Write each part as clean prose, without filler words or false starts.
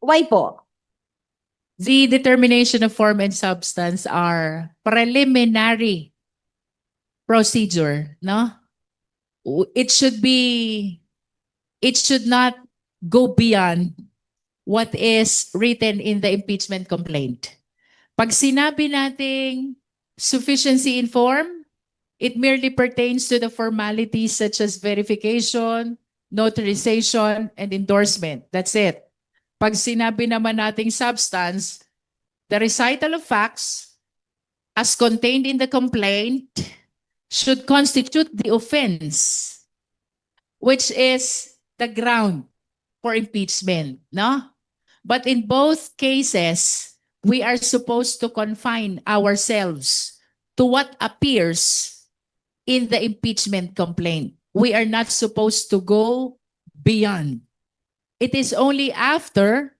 Why po? The determination of form and substance are preliminary procedure, no? It should not go beyond what is written in the impeachment complaint. Pag sinabi nating sufficiency in form, it merely pertains to the formalities such as verification, notarization, and endorsement. That's it. Pag sinabi naman nating substance, the recital of facts as contained in the complaint should constitute the offense, which is the ground for impeachment, no? But in both cases, we are supposed to confine ourselves to what appears in the impeachment complaint. We are not supposed to go beyond. It is only after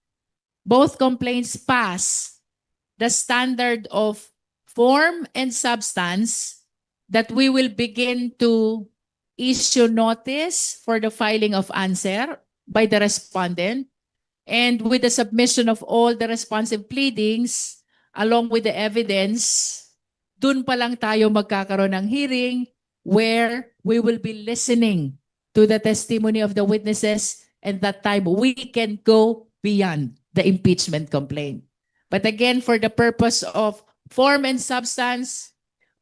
both complaints pass the standard of form and substance that we will begin to issue notice for the filing of answer by the respondent, and with the submission of all the responsive pleadings along with the evidence, dun pa lang tayo magkakaroon ng hearing where we will be listening to the testimony of the witnesses, and that time we can go beyond the impeachment complaint. But again, for the purpose of form and substance,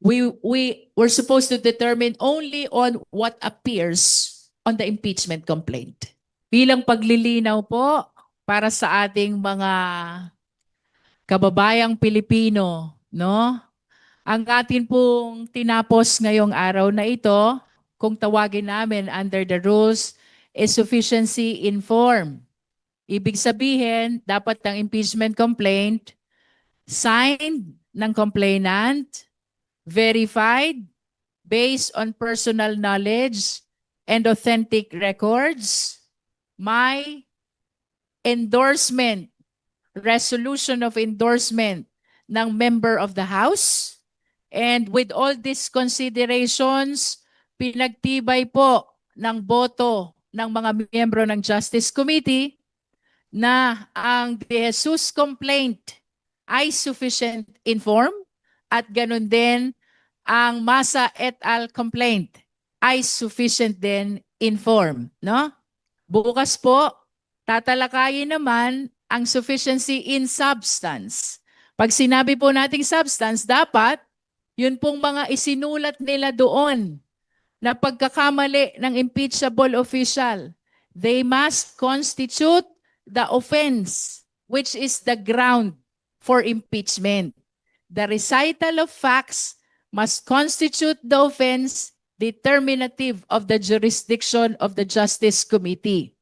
we're supposed to determine only on what appears on the impeachment complaint. Bilang paglilinaw po para sa ating mga kababayang Pilipino, no? Ang atin pong tinapos ngayong araw na ito, kung tawagin namin under the rules, is sufficiency in form. Ibig sabihin, dapat ang impeachment complaint signed ng complainant, verified based on personal knowledge and authentic records, may endorsement, resolution of endorsement ng member of the House, and with all these considerations, pinagtibay po ng boto ng mga miyembro ng Justice Committee na ang De Jesus complaint ay sufficient in form, at ganun din ang Masa et al. Complaint ay sufficient din in form, no? Bukas po, tatalakayin naman ang sufficiency in substance. Pag sinabi po nating substance, dapat yun pong mga isinulat nila doon na pagkakamali ng impeachable official, they must constitute the offense, which is the ground for impeachment. The recital of facts must constitute the offense determinative of the jurisdiction of the Justice Committee.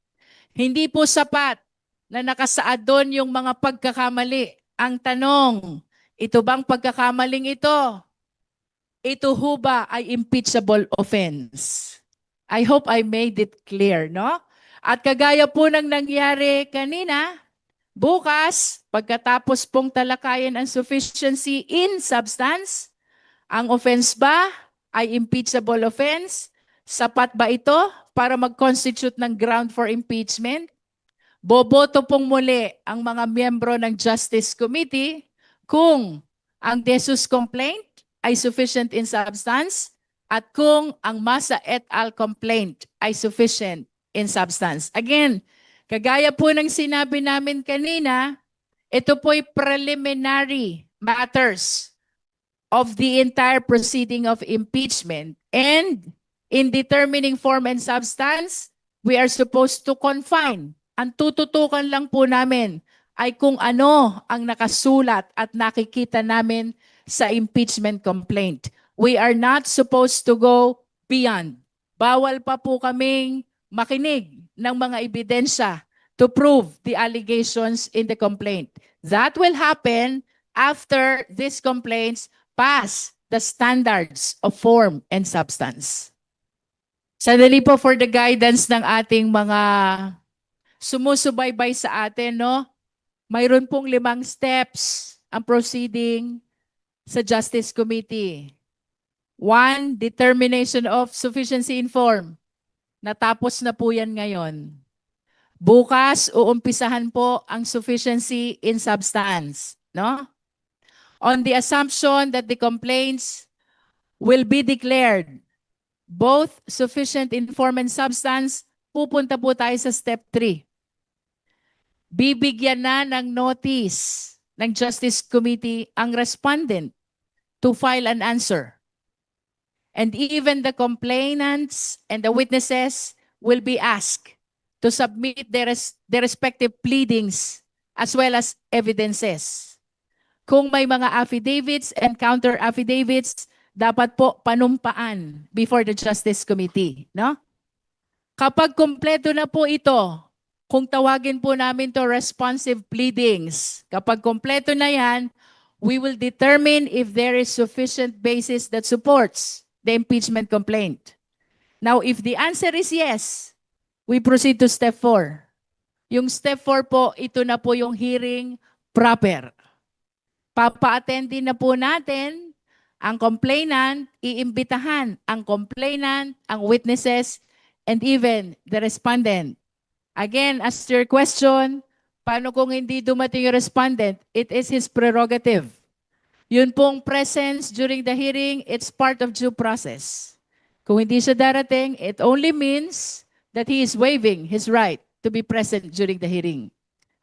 Hindi po sapat na nakasaad doon yung mga pagkakamali. Ang tanong, ito bang pagkakamaling ito ho ba ay impeachable offense? I hope I made it clear, no? At kagaya po ng nangyari kanina, bukas, pagkatapos pong talakayin ang sufficiency in substance, ang offense ba ay impeachable offense? Sapat ba ito para mag-constitute ng ground for impeachment? Boboto pong muli ang mga miyembro ng Justice Committee kung ang De Jesus complaint ay sufficient in substance at kung ang Masa et al. Complaint ay sufficient in substance. Again, kagaya po ng sinabi namin kanina, ito po'y preliminary matters of the entire proceeding of impeachment, and in determining form and substance, we are supposed to confine. Ang tututukan lang po namin ay kung ano ang nakasulat at nakikita namin sa impeachment complaint. We are not supposed to go beyond. Bawal pa po kaming makinig ng mga ebidensya to prove the allegations in the complaint. That will happen after these complaints pass the standards of form and substance. Sandali po for the guidance ng ating mga sumusubaybay sa atin, no? Mayroon pong 5 steps ang proceeding sa Justice Committee. 1, determination of sufficiency in form. Natapos na po yan ngayon. Bukas, uumpisahan po ang sufficiency in substance, no? On the assumption that the complaints will be declared both sufficient in form and substance, pupunta po tayo sa step 3. Bibigyan na ng notice ng Justice Committee ang respondent to file an answer. And even the complainants and the witnesses will be asked to submit their respective pleadings as well as evidences. Kung may mga affidavits and counter affidavits, dapat po panumpaan before the Justice Committee, no? Kapag kumpleto na po ito, kung tawagin po namin to responsive pleadings, kapag kumpleto na yan, we will determine if there is sufficient basis that supports the impeachment complaint. Now, if the answer is yes, we proceed to step 4. Yung step 4 po, ito na po yung hearing proper. Papa-attendin na po natin ang complainant, iimbitahan ang complainant, ang witnesses, and even the respondent. Again, as to your question, paano kung hindi dumating yung respondent? It is his prerogative. Yun pong presence during the hearing, it's part of due process. Kung hindi siya darating, it only means that he is waiving his right to be present during the hearing.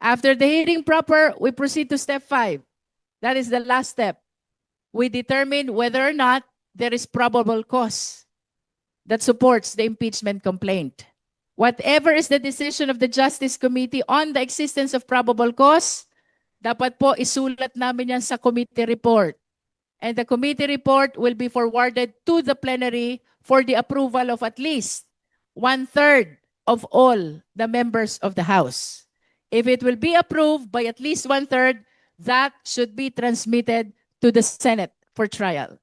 After the hearing proper, we proceed to step 5. That is the last step. We determine whether or not there is probable cause that supports the impeachment complaint. Whatever is the decision of the Justice Committee on the existence of probable cause, dapat po isulat namin yan sa committee report. And the committee report will be forwarded to the plenary for the approval of at least 1/3 of all the members of the House. If it will be approved by at least 1/3, that should be transmitted to the Senate for trial.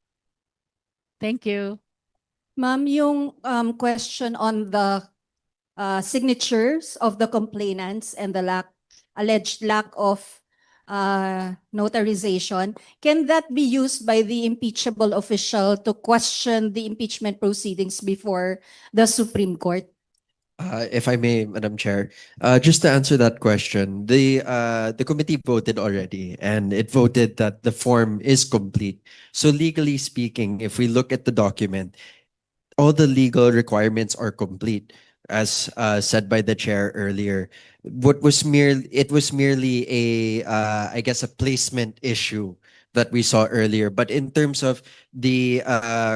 Thank you. Ma'am, yung question on the signatures of the complainants and the alleged lack of notarization, can that be used by the impeachable official to question the impeachment proceedings before the Supreme Court? If I may, Madam Chair, just to answer that question, the committee voted already, and it voted that the form is complete. So legally speaking, if we look at the document, all the legal requirements are complete, as said by the chair earlier. It was merely a I guess a placement issue that we saw earlier. But in terms of the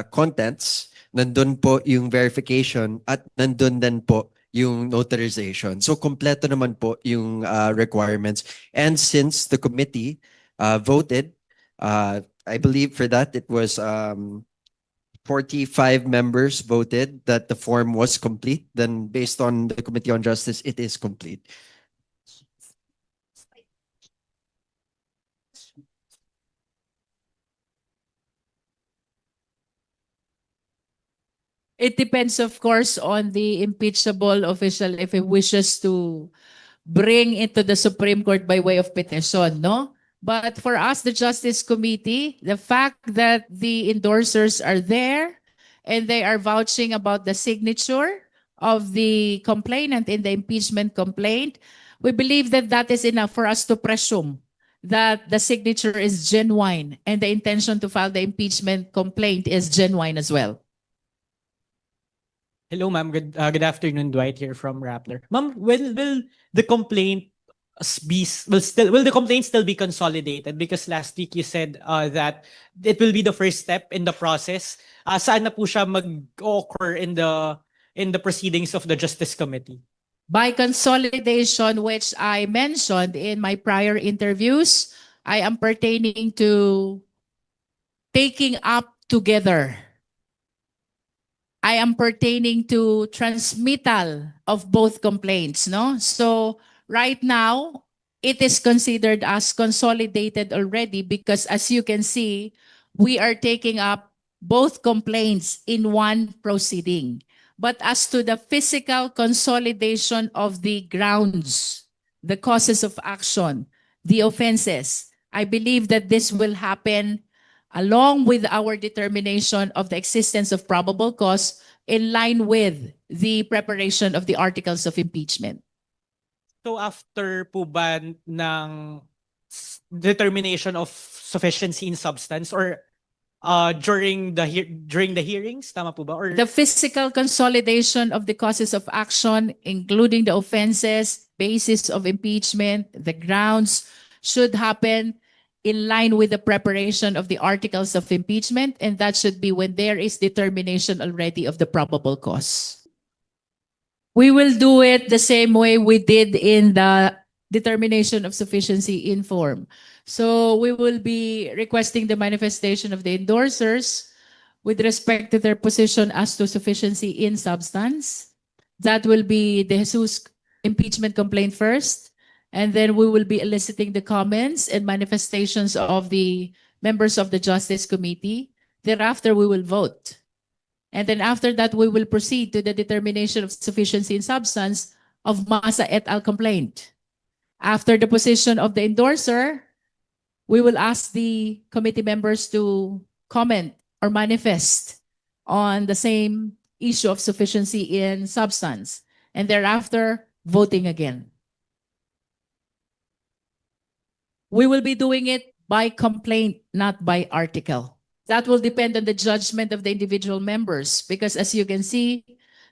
contents, nandun po yung verification at nandun din po yung notarization. So kompleto naman po yung requirements. And since the committee voted, I believe for that it was 45 members voted that the form was complete. Then based on the Committee on Justice, it is complete. It depends, of course, on the impeachable official if he wishes to bring it to the Supreme Court by way of petition, no? But for us, the Justice Committee, the fact that the endorsers are there and they are vouching about the signature of the complainant in the impeachment complaint, we believe that that is enough for us to presume that the signature is genuine and the intention to file the impeachment complaint is genuine as well. Hello, ma'am. Good afternoon. Dwight here from Rappler. Ma'am, will the complaint will the complaint still be consolidated? Because last week you said that it will be the first step in the process. Saan na po siya mag-occur in the proceedings of the Justice Committee? By consolidation, which I mentioned in my prior interviews, I am pertaining to taking up together. I am pertaining to transmittal of both complaints, no? So right now, it is considered as consolidated already because as you can see, we are taking up both complaints in one proceeding. But as to the physical consolidation of the grounds, the causes of action, the offenses, I believe that this will happen along with our determination of the existence of probable cause in line with the preparation of the articles of impeachment. So after po ba ng determination of sufficiency in substance or during the hearings, tama po ba? Or The physical consolidation of the causes of action, including the offenses, basis of impeachment, the grounds, should happen in line with the preparation of the articles of impeachment, and that should be when there is determination already of the probable cause. We will do it the same way we did in the determination of sufficiency in form. So we will be requesting the manifestation of the endorsers with respect to their position as to sufficiency in substance. That will be the Jesus impeachment complaint first, and then we will be eliciting the comments and manifestations of the members of the Justice Committee. Thereafter, we will vote. And then after that, we will proceed to the determination of sufficiency in substance of Masa et al. Complaint. After the position of the endorser, we will ask the committee members to comment or manifest on the same issue of sufficiency in substance, and thereafter, voting again. We will be doing it by complaint, not by article. That will depend on the judgment of the individual members, because as you can see,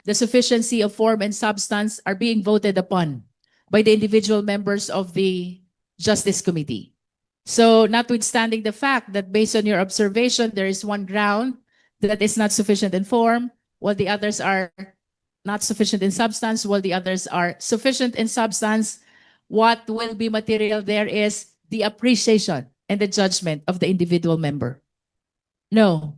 the sufficiency of form and substance are being voted upon by the individual members of the Justice Committee. So notwithstanding the fact that based on your observation, there is one ground that is not sufficient in form, while the others are not sufficient in substance, while the others are sufficient in substance, what will be material there is the appreciation and the judgment of the individual member. No.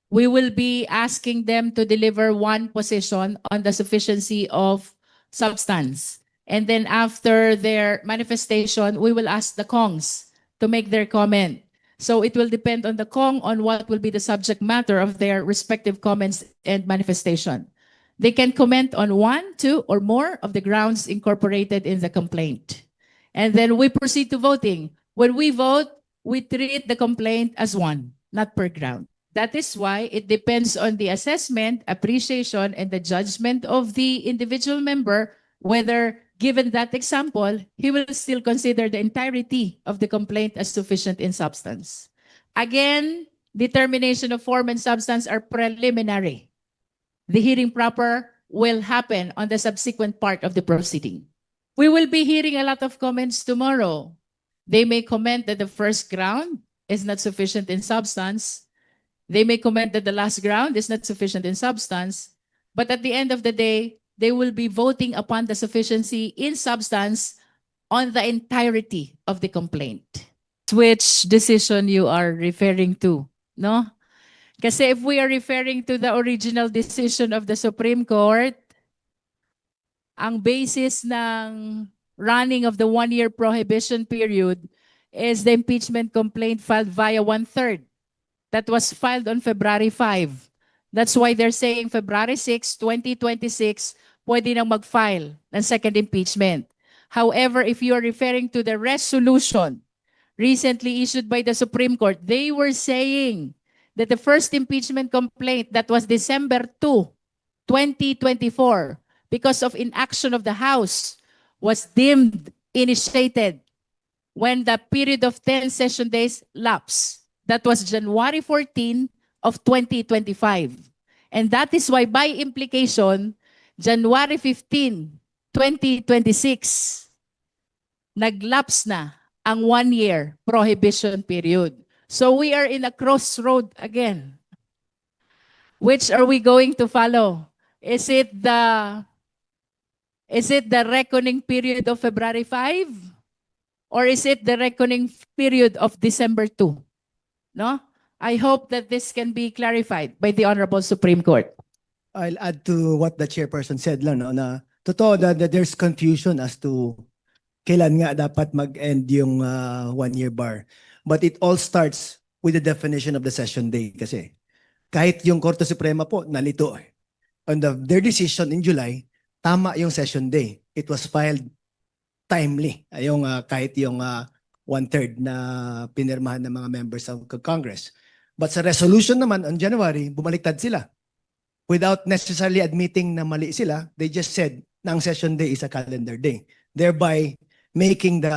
We will be asking them to deliver one position on the sufficiency of substance. And then after their manifestation, we will ask the Kongs to make their comment. So it will depend on the Kong on what will be the subject matter of their respective comments and manifestation. They can comment on one, two, or more of the grounds incorporated in the complaint. And then we proceed to voting. When we vote, we treat the complaint as one, not per ground. That is why it depends on the assessment, appreciation, and the judgment of the individual member whether, given that example, he will still consider the entirety of the complaint as sufficient in substance. Again, determination of form and substance are preliminary. The hearing proper will happen on the subsequent part of the proceeding. We will be hearing a lot of comments tomorrow. They may comment that the first ground is not sufficient in substance. They may comment that the last ground is not sufficient in substance. But at the end of the day, they will be voting upon the sufficiency in substance on the entirety of the complaint. Which decision you are referring to, no? Kasi if we are referring to the original decision of the Supreme Court, ang basis ng running of the one-year prohibition period is the impeachment complaint filed via 1/3. That was filed on February 5. That's why they're saying February 6, 2026, pwede nang mag-file ng second impeachment. However, if you are referring to the resolution recently issued by the Supreme Court, they were saying that the first impeachment complaint that was December 2, 2024, because of inaction of the House, was deemed initiated when the period of 10 session days lapsed. That was January 14 of 2025. And that is why, by implication, January 15, 2026, naglapse na ang one-year prohibition period. So we are in a crossroad again. Which are we going to follow? Is it the reckoning period of February 5? Or is it the reckoning period of December 2? No? I hope that this can be clarified by the Honorable Supreme Court. I'll add to what the chairperson said lang, no, na totoo that there's confusion as to kailan nga dapat mag-end yung one-year bar. But it all starts with the definition of the session day kasi kahit yung Korte Suprema po nalito on their decision in July, tama yung session day. It was filed timely. Yung kahit yung 1/3 na pinirmahan ng mga members of Congress. But sa resolution naman on January, bumaliktad sila. Without necessarily admitting na mali sila, they just said na ang session day is a calendar day, thereby making the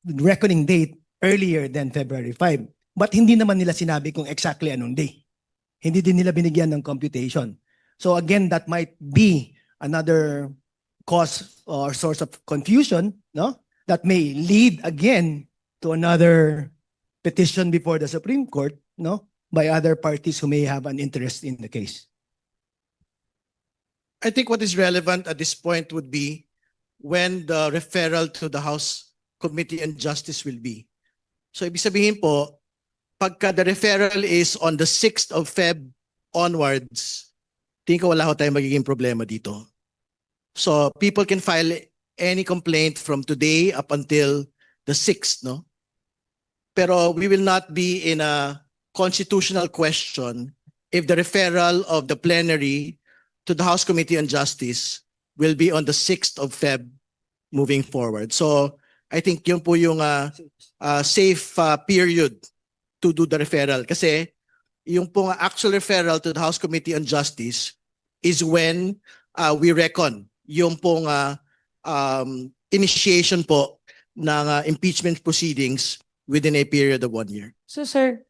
reckoning date earlier than February 5. But hindi naman nila sinabi kung exactly anong day. Hindi din nila binigyan ng computation. So again, that might be another cause or source of confusion, no? That may lead again to another petition before the Supreme Court, no? By other parties who may have an interest in the case. I think what is relevant at this point would be when the referral to the House Committee on Justice will be. So ibig sabihin po, pagka the referral is on the 6th of Feb onwards, tingin ko wala ho tayong magiging problema dito. So people can file any complaint from today up until the 6th, no? Pero we will not be in a constitutional question if the referral of the plenary to the House Committee on Justice will be on the 6th of Feb moving forward. So I think yun po yung safe period to do the referral. Kasi yung pong actual referral to the House Committee on Justice is when we reckon yung pong initiation po ng impeachment proceedings within a period of 1 year. So, sir,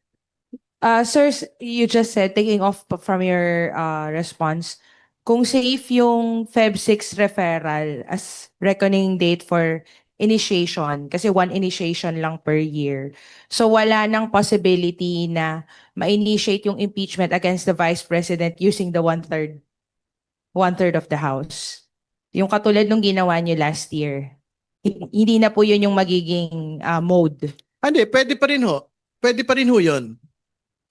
you just said, taking off from your response, kung safe yung Feb 6 referral as reckoning date for initiation, kasi one initiation lang per year. So, wala nang possibility na ma-initiate yung impeachment against the Vice President using the one-third of the House. Yung katulad nung ginawa niyo last year. Hindi na po yun yung magiging mode. Hindi, pwede pa rin ho. Pwede pa rin ho yun.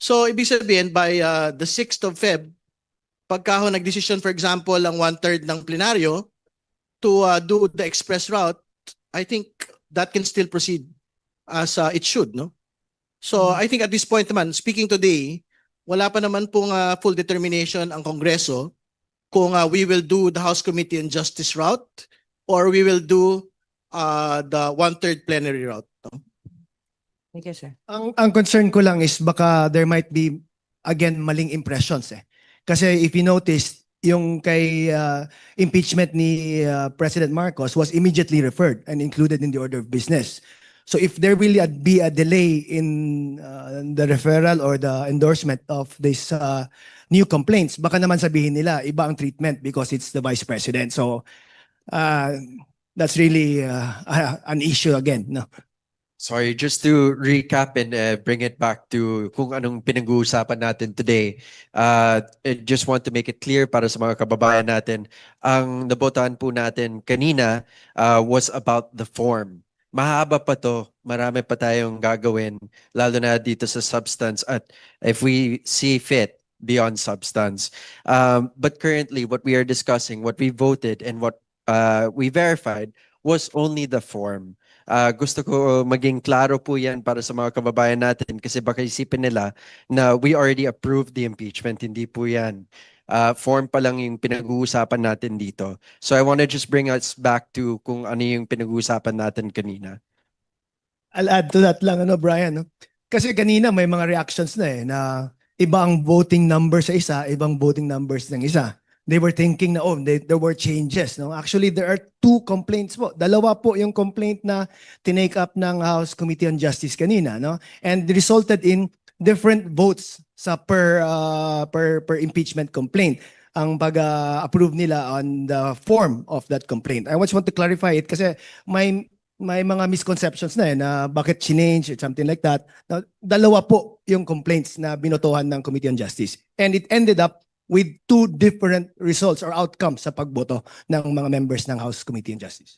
So, ibig sabihin, by the 6th of Feb, pagka ho nag-decision, for example, ang 1/3 ng plenaryo to do the express route, I think that can still proceed as it should, no? So, I think at this point naman, speaking today, wala pa naman pong full determination ang Kongreso kung we will do the House Committee on Justice route or we will do the 1/3 plenary route. No? Thank you, sir. Ang concern ko lang is baka there might be again maling impressions eh. Kasi if you notice, yung kay impeachment ni President Marcos was immediately referred and included in the order of business. So if there will be a delay in the referral or the endorsement of this new complaints, baka naman sabihin nila iba ang treatment because it's the Vice President. So that's really an issue again, no? Sorry, just to recap and bring it back to kung anong pinag-uusapan natin today. I just want to make it clear para sa mga kababayan natin. Ang nabotahan po natin kanina was about the form. Mahaba pa to, marami pa tayong gagawin, lalo na dito sa substance at if we see fit beyond substance. But currently, what we are discussing, what we voted and what we verified was only the form. Gusto ko maging klaro po yan para sa mga kababayan natin kasi baka isipin nila na we already approved the impeachment. Hindi po yan. Form pa lang yung pinag-uusapan natin dito. So I want to just bring us back to kung ano yung pinag-uusapan natin kanina. I'll add to that lang, Brian. No? Kasi kanina may mga reactions na na iba ang voting number sa isa, ibang voting numbers ng isa. They were thinking na, there were changes. No? Actually, there are 2 complaints po. Dalawa po yung complaint na tinake up ng House Committee on Justice kanina. No? And resulted in different votes sa per impeachment complaint. Ang pag-approve nila on the form of that complaint. I just want to clarify it kasi may mga misconceptions na na bakit change or something like that. Now, dalawa po yung complaints na binotohan ng Committee on Justice. And it ended up with 2 different results or outcomes sa pagboto ng mga members ng House Committee on Justice.